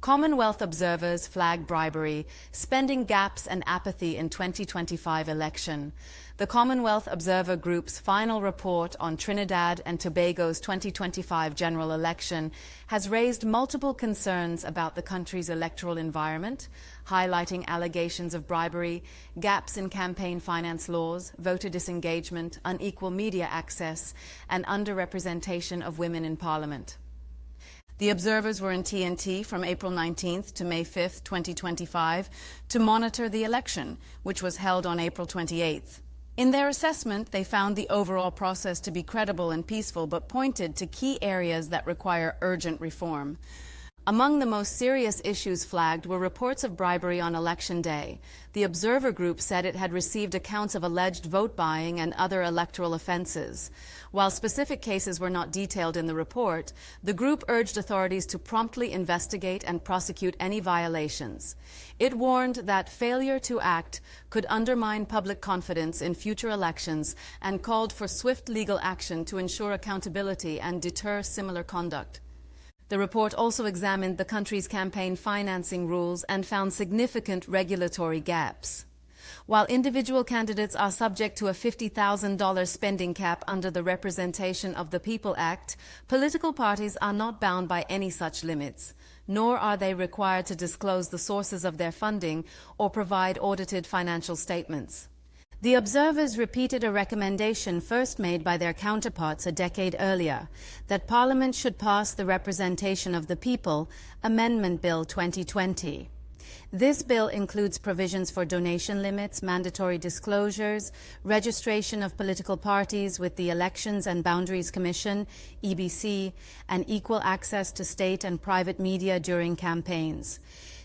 Commonwealth observers flag bribery, spending gaps and apathy in 2025 election. The Commonwealth Observer Group's final report on Trinidad and Tobago's 2025 general election has raised multiple concerns about the country's electoral environment, highlighting allegations of bribery, gaps in campaign finance laws, voter disengagement, unequal media access, and underrepresentation of women in Parliament. The observers were in T&T from April 19th to May 5th, 2025, to monitor the election, which was held on April 28th. In their assessment, they found the overall process to be credible and peaceful, but pointed to key areas that require urgent reform. Among the most serious issues flagged were reports of bribery on Election Day. The Observer Group said it had received accounts of alleged vote buying and other electoral offenses. While specific cases were not detailed in the report, the group urged authorities to promptly investigate and prosecute any violations. It warned that failure to act could undermine public confidence in future elections and called for swift legal action to ensure accountability and deter similar conduct. The report also examined the country's campaign financing rules and found significant regulatory gaps. While individual candidates are subject to a $50,000 spending cap under the Representation of the People Act, political parties are not bound by any such limits, nor are they required to disclose the sources of their funding or provide audited financial statements. The observers repeated a recommendation first made by their counterparts a decade earlier, that Parliament should pass the Representation of the People Amendment Bill 2020. This bill includes provisions for donation limits, mandatory disclosures, registration of political parties with the Elections and Boundaries Commission, EBC, and equal access to state and private media during campaigns.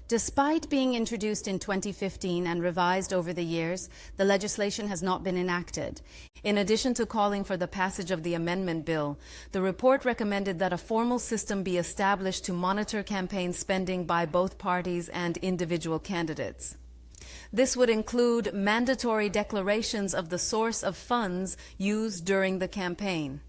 Despite being introduced in 2015 and revised over the years, the legislation has not been enacted. In addition to calling for the passage of the amendment bill, the report recommended that a formal system be established to monitor campaign spending by both parties and individual candidates. This would include mandatory declarations of the source of funds used during the campaign.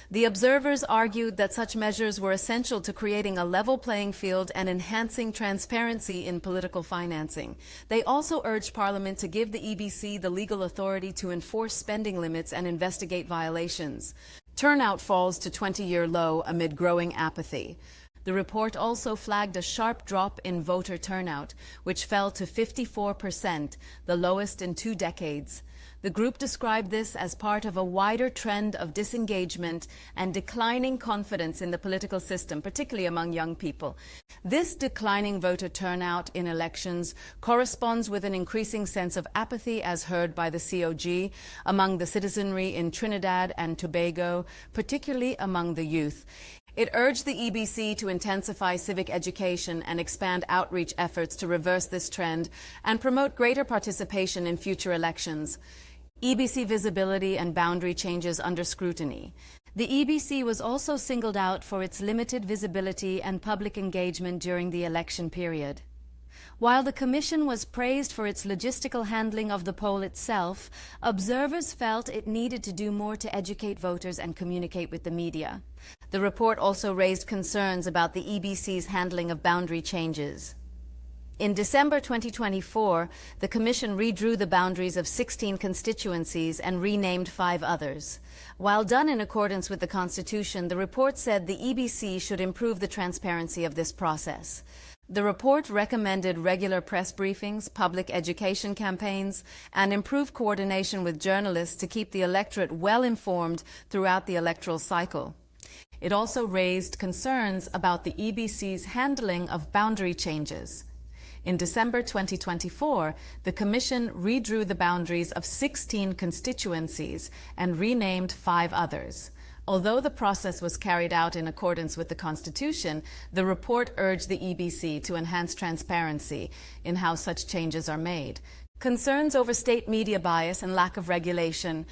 The observers argued that such measures were essential to creating a level playing field and enhancing transparency in political financing. They also urged Parliament to give the EBC the legal authority to enforce spending limits and investigate violations. Turnout falls to 20-year low amid growing apathy. The report also flagged a sharp drop in voter turnout, which fell to 54%, the lowest in 2 decades. The group described this as part of a wider trend of disengagement and declining confidence in the political system, particularly among young people. This declining voter turnout in elections corresponds with an increasing sense of apathy, as heard by the COG, among the citizenry in Trinidad and Tobago, particularly among the youth. It urged the EBC to intensify civic education and expand outreach efforts to reverse this trend and promote greater participation in future elections. EBC visibility and boundary changes under scrutiny. The EBC was also singled out for its limited visibility and public engagement during the election period. While the Commission was praised for its logistical handling of the poll itself, observers felt it needed to do more to educate voters and communicate with the media. The report also raised concerns about the EBC's handling of boundary changes. In December 2024, the Commission redrew the boundaries of 16 constituencies and renamed 5 others. While done in accordance with the Constitution, the report said the EBC should improve the transparency of this process. The report recommended regular press briefings, public education campaigns, and improved coordination with journalists to keep the electorate well informed throughout the electoral cycle. It also raised concerns about the EBC's handling of boundary changes. In December 2024, the Commission redrew the boundaries of 16 constituencies and renamed 5 others. Although the process was carried out in accordance with the Constitution, the report urged the EBC to enhance transparency in how such changes are made. Concerns over state media bias and lack of regulation.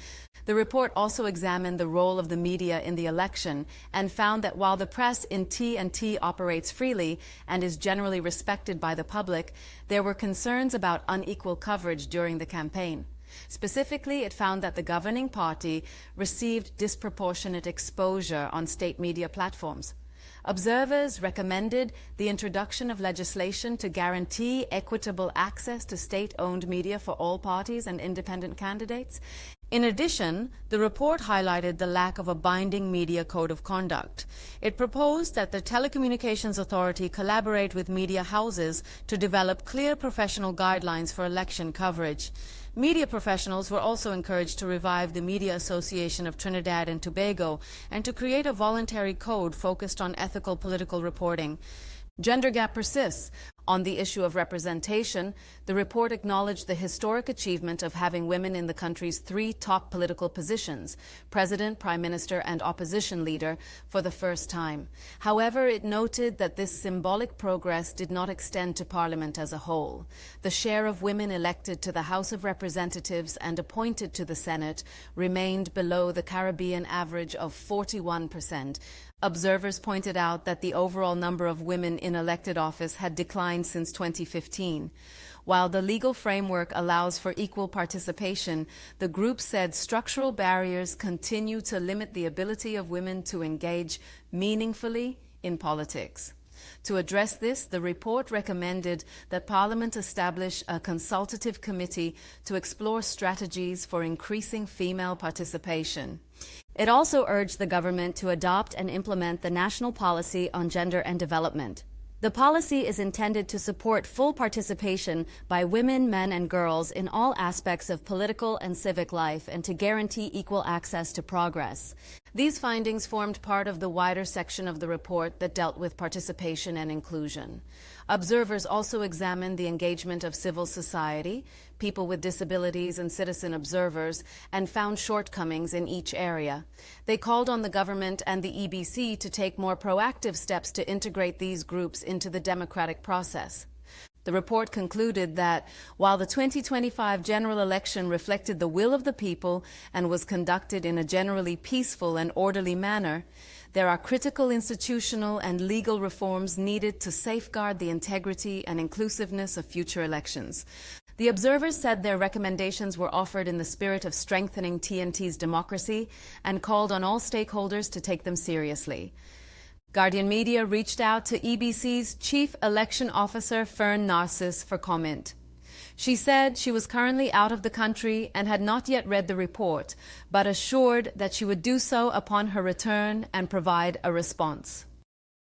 The report also examined the role of the media in the election and found that while the press in T&T operates freely and is generally respected by the public, there were concerns about unequal coverage during the campaign. Specifically, it found that the governing party received disproportionate exposure on state media platforms. Observers recommended the introduction of legislation to guarantee equitable access to state-owned media for all parties and independent candidates. In addition, the report highlighted the lack of a binding media code of conduct. It proposed that the Telecommunications Authority collaborate with media houses to develop clear professional guidelines for election coverage. Media professionals were also encouraged to revive the Media Association of Trinidad and Tobago and to create a voluntary code focused on ethical political reporting. Gender gap persists. On the issue of representation, the report acknowledged the historic achievement of having women in the country's 3 top political positions, president, prime minister, and opposition leader, for the first time. However, it noted that this symbolic progress did not extend to Parliament as a whole. The share of women elected to the House of Representatives and appointed to the Senate remained below the Caribbean average of 41%. Observers pointed out that the overall number of women in elected office had declined since 2015. While the legal framework allows for equal participation, the group said structural barriers continue to limit the ability of women to engage meaningfully in politics. To address this, the report recommended that Parliament establish a consultative committee to explore strategies for increasing female participation. It also urged the government to adopt and implement the National Policy on Gender and Development. The policy is intended to support full participation by women, men, and girls in all aspects of political and civic life and to guarantee equal access to progress. These findings formed part of the wider section of the report that dealt with participation and inclusion. Observers also examined the engagement of civil society, people with disabilities, and citizen observers, and found shortcomings in each area. They called on the government and the EBC to take more proactive steps to integrate these groups into the democratic process. The report concluded that while the 2025 general election reflected the will of the people and was conducted in a generally peaceful and orderly manner, there are critical institutional and legal reforms needed to safeguard the integrity and inclusiveness of future elections. The observers said their recommendations were offered in the spirit of strengthening TNT's democracy and called on all stakeholders to take them seriously. Guardian Media reached out to EBC's Chief Election Officer Fern Narcis for comment. She said she was currently out of the country and had not yet read the report, but assured that she would do so upon her return and provide a response.